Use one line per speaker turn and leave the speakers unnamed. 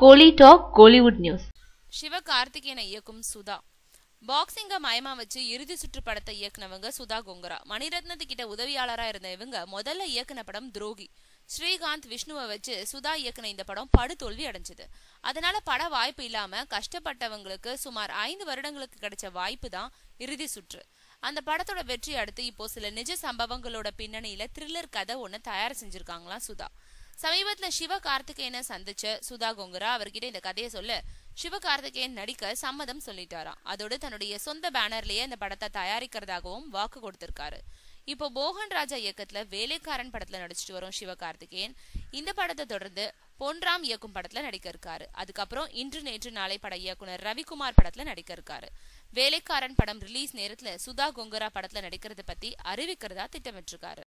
கோலி talk Kollywood news.
சிவகார்த்திகேயனை இயக்கும் சுதா. பாக்ஸிங்க மயமா வச்சு இறுதி சுற்று படத்தை இயக்குனவங்க சுதா கொங்கரா. மணிரத்னத்துக்கிட்ட உதவியாளரா இருந்த இவங்க முதல்ல இயக்குன படம் துரோகி. ஸ்ரீகாந்த் விஷ்ணுவை வச்சு சுதா இயக்குன இந்த படம் படுதோல்வி அடைஞ்சது. அதனால பட வாய்ப்பு இல்லாம கஷ்டப்பட்டவங்களுக்கு சுமார் 5 வருடங்களுக்கு கிடைச்ச வாய்ப்பு தான் இறுதி சுற்று. அந்த படத்தோட வெற்றி அடுத்து இப்போ சில நிஜ சம்பவங்களோட பின்னணியில த்ரில்லர் கதை ஒண்ணு தயார் செஞ்சிருக்காங்களாம் சுதா. சமீபத்துல சிவகார்த்திகேயனை சந்திச்ச சுதா கொங்கரா அவர்கிட்ட இந்த கதையை சொல்ல சிவகார்த்திகேயன் நடிக்க சம்மதம் சொல்லிட்டாராம். அதோடு தன்னுடைய சொந்த பேனர்லயே இந்த படத்தை தயாரிக்கிறதாகவும் வாக்கு கொடுத்திருக்காரு. இப்போ மோகன் ராஜா இயக்கத்துல வேலைக்காரன் படத்துல நடிச்சிட்டு வரும் சிவகார்த்திகேயன் இந்த படத்தை தொடர்ந்து பொன்ராம் இயக்கும் படத்துல நடிக்க இருக்காரு. அதுக்கப்புறம் இன்று நேற்று நாளை பட இயக்குனர் ரவிக்குமார் படத்துல நடிக்க இருக்காரு. வேலைக்காரன் படம் ரிலீஸ் நேரத்துல சுதா கொங்கரா படத்துல நடிக்கிறது பத்தி அறிவிக்கிறதா திட்டமிட்டிருக்காரு.